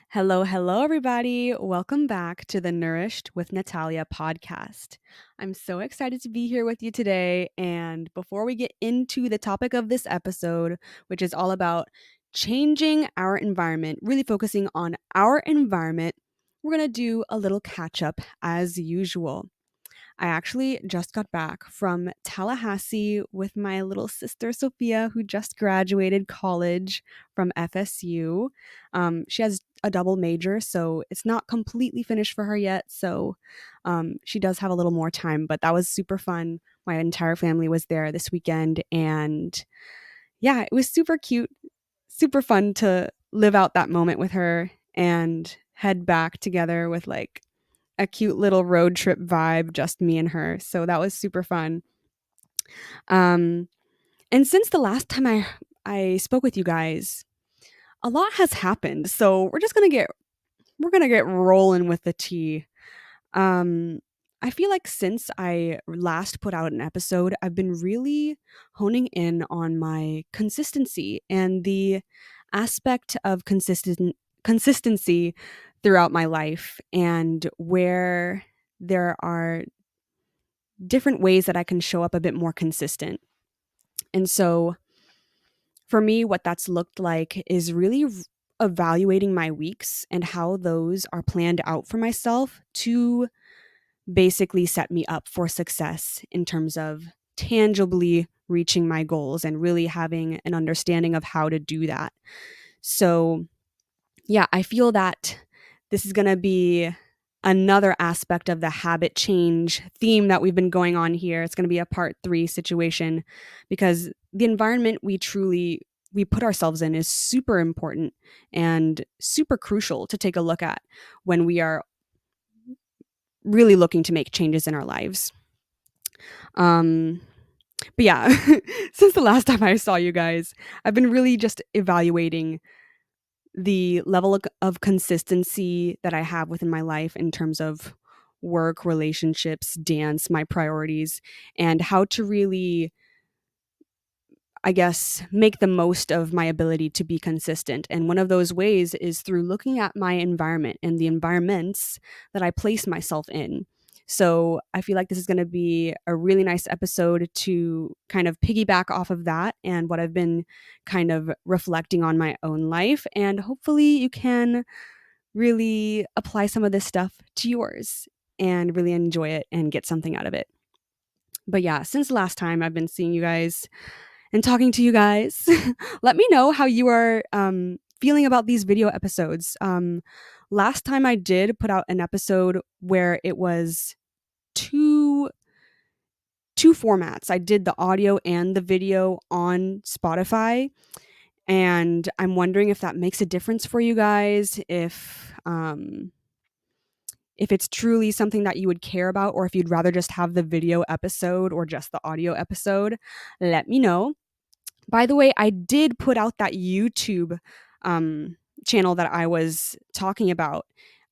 Hello, hello, everybody. Welcome back to the Nourished with Natalia podcast. I'm so excited to be here with you today. And before we get into the topic of this episode, which is all about changing our environment, really focusing on our environment, we're going to do a little catch up as usual. I actually just got back from Tallahassee with my little sister, Sophia, who just graduated college from FSU. She has a double major, so it's not completely finished for her yet. So she does have a little more time, but that was super fun. My entire family was there this weekend. And yeah, it was super cute, super fun to live out that moment with her and head back together with like a cute little road trip vibe, just me and her. So that was super fun. Um, and since the last time I spoke with you guys, a lot has happened. So we're gonna get rolling with the tea. Um, I feel like since I last put out an episode, I've been really honing in on my consistency and the aspect of consistency throughout my life and where there are different ways that I can show up a bit more consistent. And so for me, what that's looked like is really evaluating my weeks and how those are planned out for myself to basically set me up for success in terms of tangibly reaching my goals and really having an understanding of how to do that. So, yeah, I feel that this is going to be another aspect of the habit change theme that we've been going on here. It's going to be a part 3 situation because the environment we put ourselves in is super important and super crucial to take a look at when we are really looking to make changes in our lives. Um but yeah, since the last time I saw you guys, I've been really just evaluating the level of consistency that I have within my life in terms of work, relationships, dance, my priorities, and how to really, I guess, make the most of my ability to be consistent. And one of those ways is through looking at my environment and the environments that I place myself in. So I feel like this is going to be a really nice episode to kind of piggyback off of that and what I've been kind of reflecting on my own life. And hopefully you can really apply some of this stuff to yours and really enjoy it and get something out of it. But yeah, since the last time I've been seeing you guys and talking to you guys, let me know how you are feeling about these video episodes. Last time I did put out an episode where it was two formats. I did the audio and the video on Spotify, and I'm wondering if that makes a difference for you guys, if it's truly something that you would care about, or if you'd rather just have the video episode or just the audio episode. Let me know. By the way, I did put out that YouTube channel that I was talking about.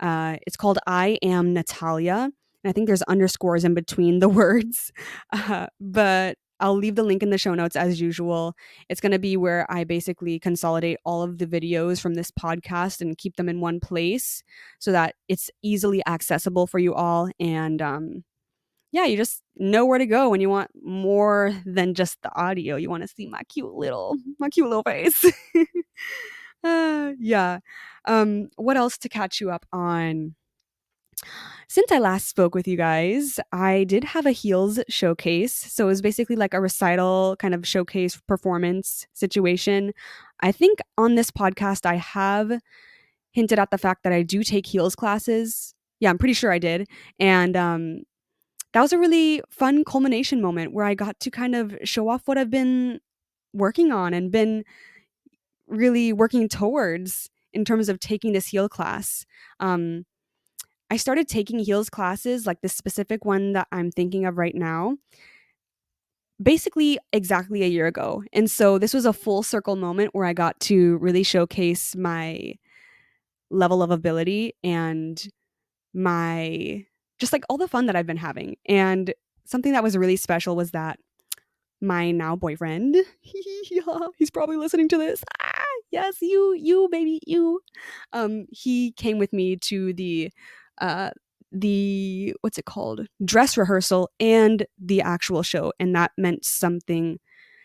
It's called I Am Natalia. And I think there's underscores in between the words. But I'll leave the link in the show notes as usual. It's going to be where I basically consolidate all of the videos from this podcast and keep them in one place so that it's easily accessible for you all. And yeah, you just know where to go when you want more than just the audio. You want to see my cute little face. Yeah. What else to catch you up on? Since I last spoke with you guys, I did have a heels showcase. So it was basically like a recital kind of showcase performance situation. I think on this podcast, I have hinted at the fact that I do take heels classes. Yeah, I'm pretty sure I did. And that was a really fun culmination moment where I got to kind of show off what I've been working on and been really working towards in terms of taking this heel class. I started taking heels classes, like this specific one that I'm thinking of right now, basically exactly a year ago. And so this was a full circle moment where I got to really showcase my level of ability and my just like all the fun that I've been having. And something that was really special was that my now boyfriend, he's probably listening to this. Yes, you, baby, you. He came with me to uh the what's it called, dress rehearsal and the actual show, and that meant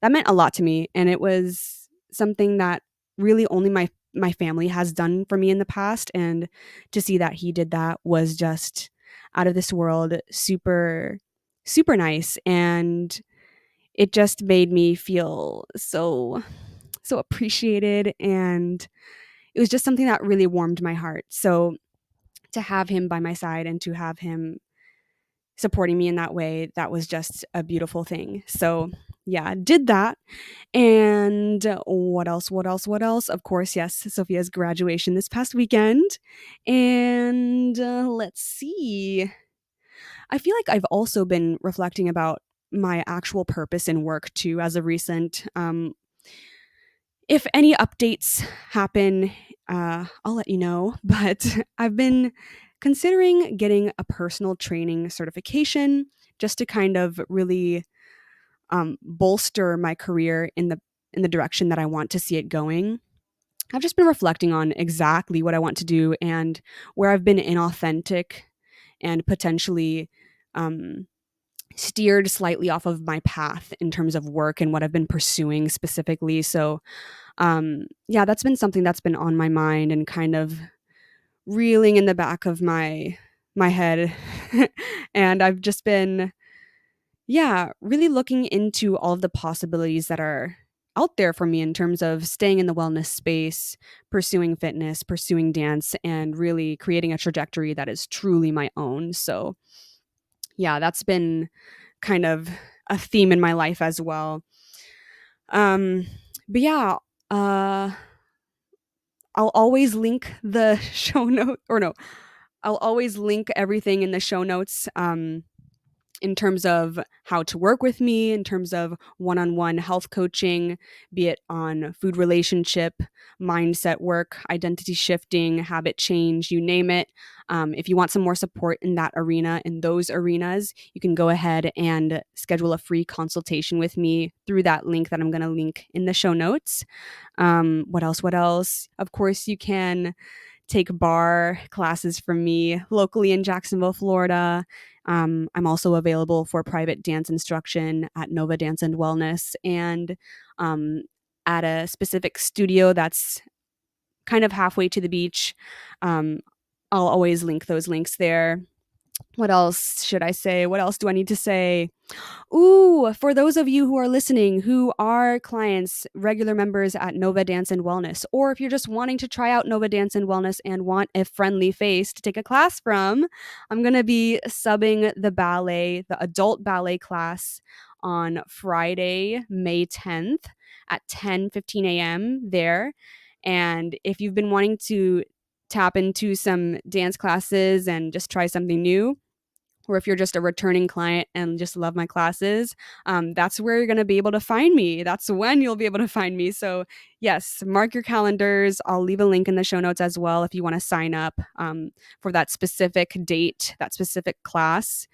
a lot to me, and it was something that really only my family has done for me in the past, and to see that he did that was just out of this world, super nice, and it just made me feel so appreciated, and it was just something that really warmed my heart. So to have him by my side and to have him supporting me in that way, that was just a beautiful thing. So yeah, did that. And what else? Of course, yes, Sophia's graduation this past weekend. And let's see. I feel like I've also been reflecting about my actual purpose in work too as of recent. If any updates happen, I'll let you know. But I've been considering getting a personal training certification just to kind of really bolster my career in the direction that I want to see it going. I've just been reflecting on exactly what I want to do and where I've been inauthentic and potentially um, steered slightly off of my path in terms of work and what I've been pursuing specifically. So, yeah, that's been something that's been on my mind and kind of reeling in the back of my head. And I've just been, yeah, really looking into all of the possibilities that are out there for me in terms of staying in the wellness space, pursuing fitness, pursuing dance, and really creating a trajectory that is truly my own. So, yeah, that's been kind of a theme in my life as well. Um, but yeah, uh, I'll always link the show note, or no, I'll always link everything in the show notes. In terms of how to work with me, in terms of one-on-one health coaching, be it on food relationship, mindset work, identity shifting, habit change, you name it. If you want some more support in that arena, in those arenas, you can go ahead and schedule a free consultation with me through that link that I'm going to link in the show notes. What else? What else? Of course, you can take bar classes from me locally in Jacksonville, Florida. I'm also available for private dance instruction at Nova Dance and Wellness, and um, at a specific studio that's kind of halfway to the beach. Um, I'll always link those links there. What else should I say? What else do I need to say? Ooh, for those of you who are listening who are clients, regular members at Nova Dance and Wellness, or if you're just wanting to try out Nova Dance and Wellness and want a friendly face to take a class from, I'm going to be subbing the adult ballet class on Friday, May 10th at 10:15 a.m. there. And if you've been wanting to tap into some dance classes and just try something new, or if you're just a returning client and just love my classes, that's where you're going to be able to find me. That's when you'll be able to find me. So, yes, mark your calendars. I'll leave a link in the show notes as well if you want to sign up for that specific date, that specific class.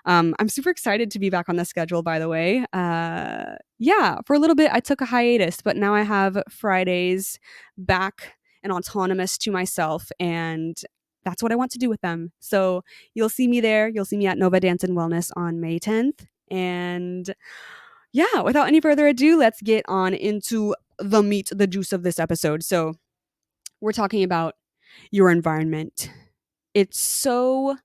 I'm super excited to be back on the schedule, by the way. Yeah, for a little bit, I took a hiatus, but now I have Fridays back and autonomous to myself. And that's what I want to do with them. So you'll see me there. You'll see me at Nova Dance and Wellness on May 10th. And yeah, without any further ado, let's get on into the meat, the juice of this episode. So we're talking about your environment. It's so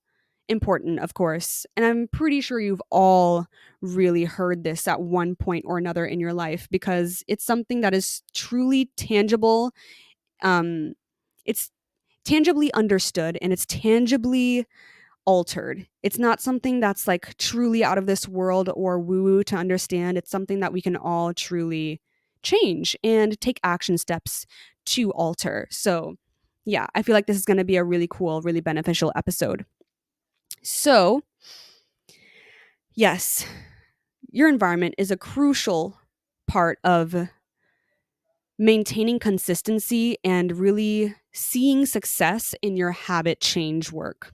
important, of course. And I'm pretty sure you've all really heard this at one point or another in your life because it's something that is truly tangible. It's tangibly understood and it's tangibly altered. It's not something that's like truly out of this world or woo woo to understand. It's something that we can all truly change and take action steps to alter. So, yeah, I feel like this is going to be a really cool, really beneficial episode. So, yes, your environment is a crucial part of maintaining consistency and really seeing success in your habit change work.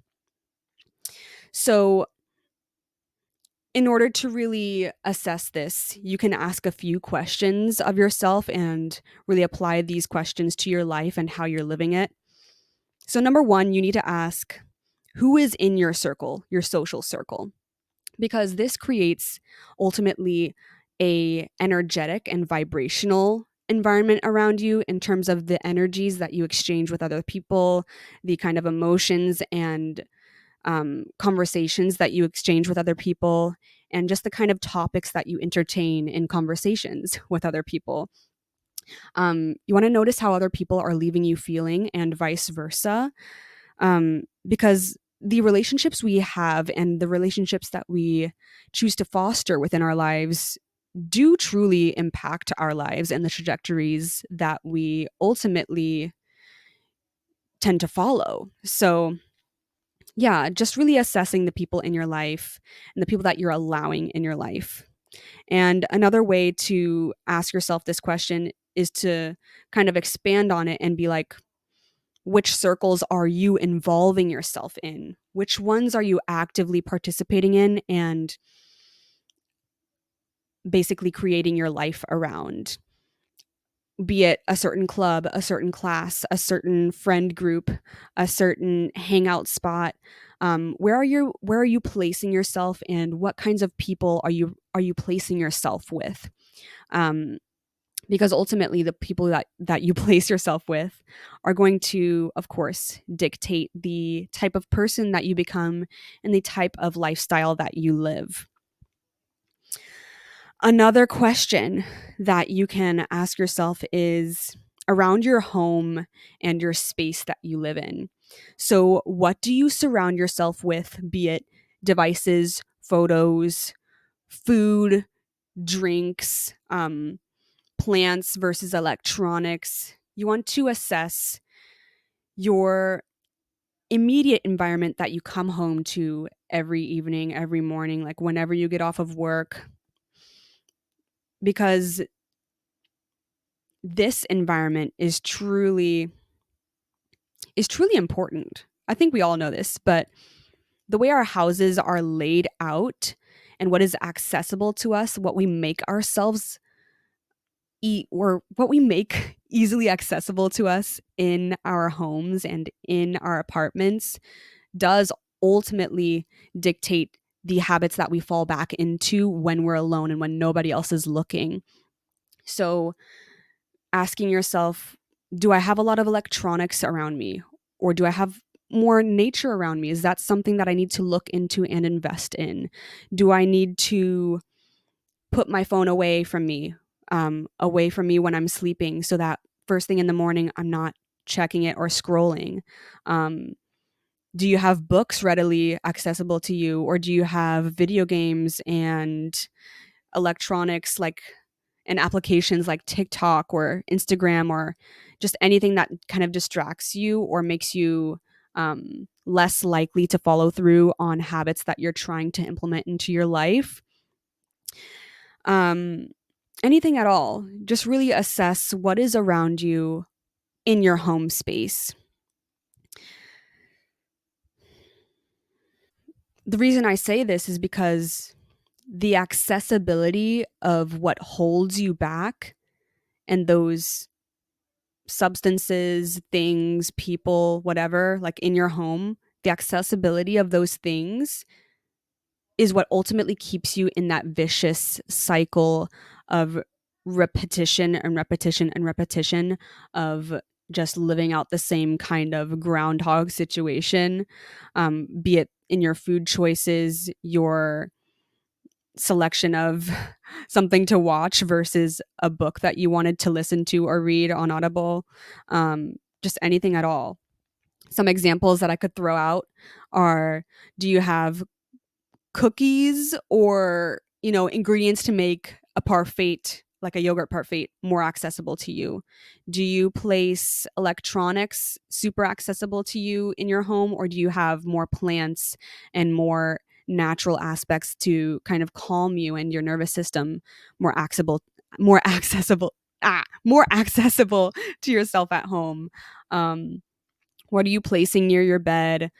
So, in order to really assess this, you can ask a few questions of yourself and really apply these questions to your life and how you're living it. So number one, you need to ask, who is in your circle, your social circle? Because this creates ultimately a energetic and vibrational environment around you in terms of the energies that you exchange with other people, the kind of emotions and conversations that you exchange with other people, and just the kind of topics that you entertain in conversations with other people. You want to notice how other people are leaving you feeling and vice versa, because the relationships we have and the relationships that we choose to foster within our lives do truly impact our lives and the trajectories that we ultimately tend to follow. So, yeah, just really assessing the people in your life and the people that you're allowing in your life. And another way to ask yourself this question is to kind of expand on it and be like, which circles are you involving yourself in? Which ones are you actively participating in and basically creating your life around? Be it a certain club, a certain class, a certain friend group, a certain hangout spot. Where are you placing yourself, and what kinds of people are you placing yourself with? Um, because ultimately, the people that you place yourself with are going to, of course, dictate the type of person that you become and the type of lifestyle that you live. Another question that you can ask yourself is around your home and your space that you live in. So, what do you surround yourself with, be it devices, photos, food, drinks, plants versus electronics? You want to assess your immediate environment that you come home to every evening, every morning, like whenever you get off of work, because this environment is truly important. I think we all know this, but the way our houses are laid out and what is accessible to us, what we make ourselves eat, or what we make easily accessible to us in our homes and in our apartments, does ultimately dictate the habits that we fall back into when we're alone and when nobody else is looking. So asking yourself, do I have a lot of electronics around me, or do I have more nature around me? Is that something that I need to look into and invest in? Do I need to put my phone away from me when I'm sleeping, so that first thing in the morning I'm not checking it or scrolling? Do you have books readily accessible to you, or do you have video games and electronics like and applications like TikTok or Instagram, or just anything that kind of distracts you or makes you less likely to follow through on habits that you're trying to implement into your life? Um, Anything at all. Just really assess what is around you in your home space. The reason I say this is because the accessibility of what holds you back and those substances, things, people, whatever, like in your home, the accessibility of those things is what ultimately keeps you in that vicious cycle of repetition and repetition and repetition of just living out the same kind of groundhog situation, be it in your food choices, your selection of something to watch versus a book that you wanted to listen to or read on Audible, just anything at all. Some examples that I could throw out are, do you have cookies or, ingredients to make a parfait, like a yogurt parfait, more accessible to you? Do you place electronics super accessible to you in your home, or do you have more plants and more natural aspects to kind of calm you and your nervous system, more accessible more accessible to yourself at home? What are you placing near your bed?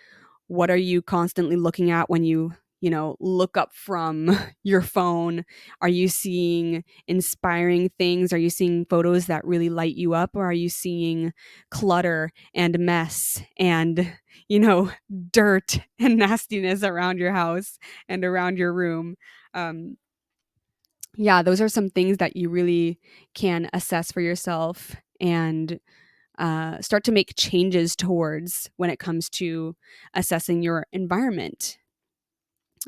What are you constantly looking at when you look up from your phone? Are you seeing inspiring things? Are you seeing photos that really light you up? Or are you seeing clutter and mess and, dirt and nastiness around your house and around your room? Um, yeah, those are some things that you really can assess for yourself and start to make changes towards when it comes to assessing your environment.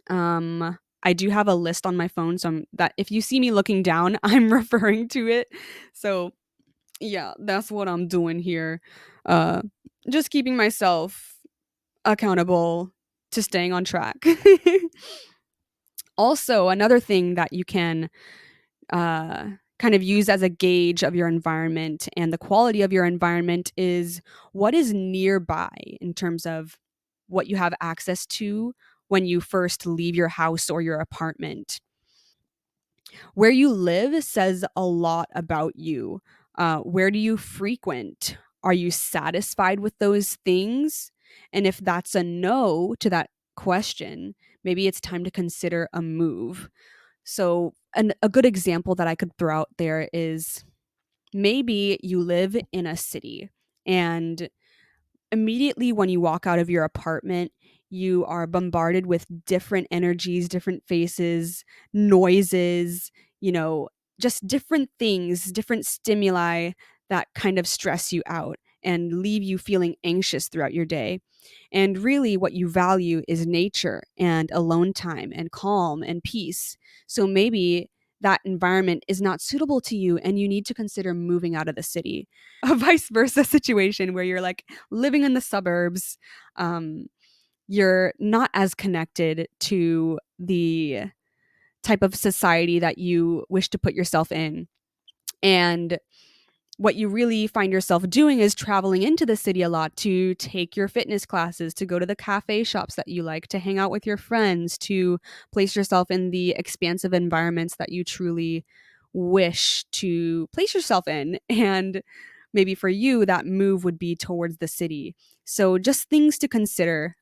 I do have a list on my phone, so that if you see me looking down, I'm referring to it. So yeah, that's what I'm doing here. Uh, just keeping myself accountable to staying on track. Also, another thing that you can uh, kind of use as a gauge of your environment and the quality of your environment is what is nearby in terms of what you have access to when you first leave your house or your apartment. Where you live says a lot about you. Where do you frequent? Are you satisfied with those things? And if that's a no to that question, maybe it's time to consider a move. So, a good example that I could throw out there is maybe you live in a city and immediately when you walk out of your apartment, you are bombarded with different energies, different faces, noises, you know, just different things, different stimuli that kind of stress you out and leave you feeling anxious throughout your day. And really, what you value is nature and alone time and calm and peace. So maybe that environment is not suitable to you and you need to consider moving out of the city. A vice versa situation where you're like living in the suburbs, um, you're not as connected to the type of society that you wish to put yourself in. And what you really find yourself doing is traveling into the city a lot to take your fitness classes, to go to the cafe shops that you like, to hang out with your friends, to place yourself in the expansive environments that you truly wish to place yourself in. And maybe for you, that move would be towards the city. So just things to consider.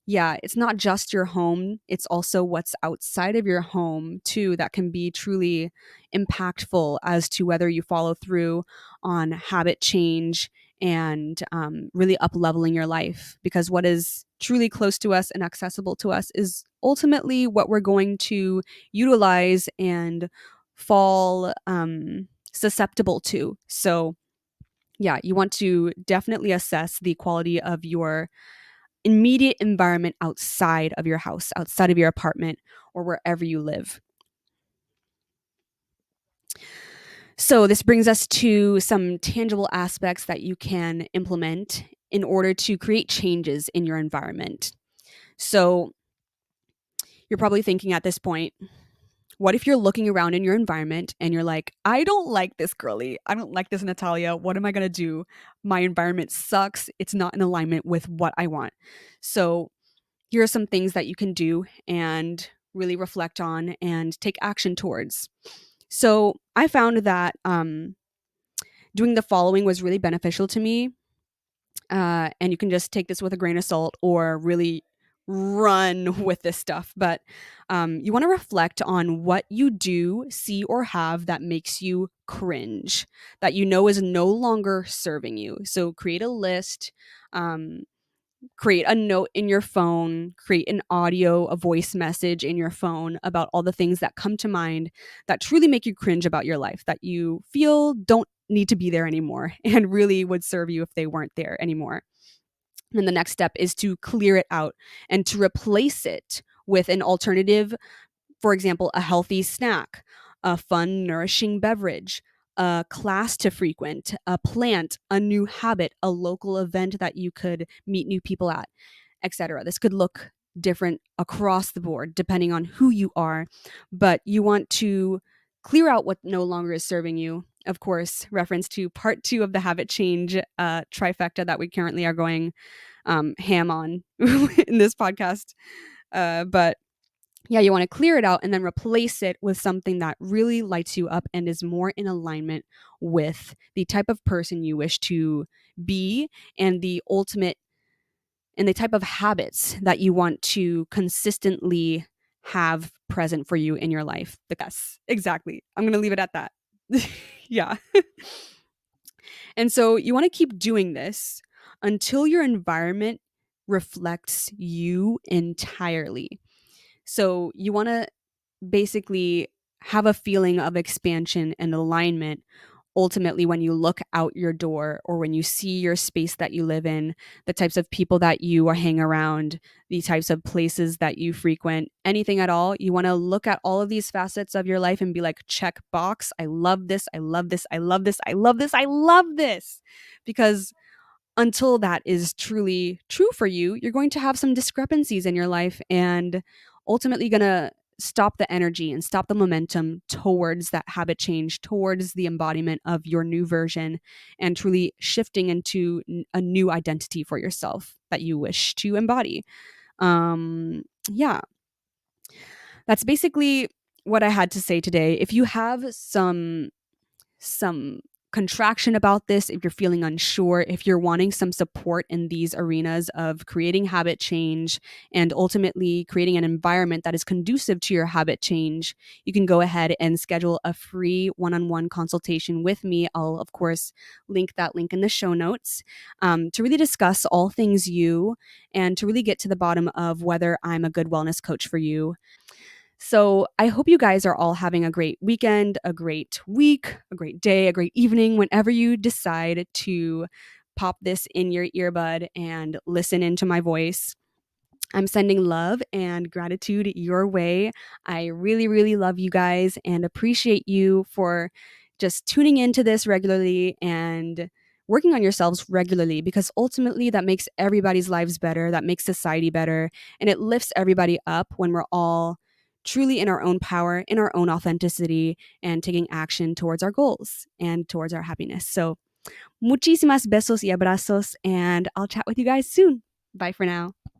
Yeah, it's not just your home, it's also what's outside of your home too that can be truly impactful as to whether you follow through on habit change and really up leveling your life. Because what is truly close to us and accessible to us is ultimately what we're going to utilize and fall susceptible to. So, yeah, you want to definitely assess the quality of your immediate environment outside of your house, outside of your apartment, or wherever you live. So, this brings us to some tangible aspects that you can implement in order to create changes in your environment. So, you're probably thinking at this point, what if you're looking around in your environment and you're like, I don't like this girly. I don't like this Natalia. What am I going to do? My environment sucks. It's not in alignment with what I want. So, here are some things that you can do and really reflect on and take action towards. So I found that doing the following was really beneficial to me. And you can just take this with a grain of salt or really run with this stuff. But you want to reflect on what you do, see, or have that makes you cringe, that you know is no longer serving you. So create a list. Create a note in your phone, create an audio, a voice message in your phone about all the things that come to mind that truly make you cringe about your life, that you feel don't need to be there anymore and really would serve you if they weren't there anymore. And then the next step is to clear it out and to replace it with an alternative, for example, a healthy snack, a fun, nourishing beverage, a class to frequent, a plant, a new habit, a local event that you could meet new people at, etc. This could look different across the board depending on who you are, but you want to clear out what no longer is serving you. Of course, reference to part 2 of the habit change trifecta that we currently are going ham on in this podcast. But yeah, you want to clear it out and then replace it with something that really lights you up and is more in alignment with the type of person you wish to be and the ultimate and the type of habits that you want to consistently have present for you in your life. Yes, exactly. I'm going to leave it at that. Yeah. And so you want to keep doing this until your environment reflects you entirely. So you want to basically have a feeling of expansion and alignment ultimately when you look out your door or when you see your space that you live in, the types of people that you hang around, the types of places that you frequent, anything at all. You want to look at all of these facets of your life and be like, check box. I love this. I love this. I love this. I love this. I love this. Because until that is truly true for you, you're going to have some discrepancies in your life and ultimately going to stop the energy and stop the momentum towards that habit change, towards the embodiment of your new version and truly shifting into a new identity for yourself that you wish to embody. Yeah, that's basically what I had to say today. If you have some contraction about this, if you're feeling unsure, if you're wanting some support in these arenas of creating habit change and ultimately creating an environment that is conducive to your habit change, you can go ahead and schedule a free one-on-one consultation with me. I'll, of course, link that link in the show notes to really discuss all things you and to really get to the bottom of whether I'm a good wellness coach for you. So I hope you guys are all having a great weekend, a great week, a great day, a great evening, whenever you decide to pop this in your earbud and listen into my voice. I'm sending love and gratitude your way. I really, really love you guys and appreciate you for just tuning into this regularly and working on yourselves regularly, because ultimately that makes everybody's lives better, that makes society better, and it lifts everybody up when we're all truly in our own power, in our own authenticity, and taking action towards our goals and towards our happiness. So, muchísimas besos y abrazos, and I'll chat with you guys soon. Bye for now.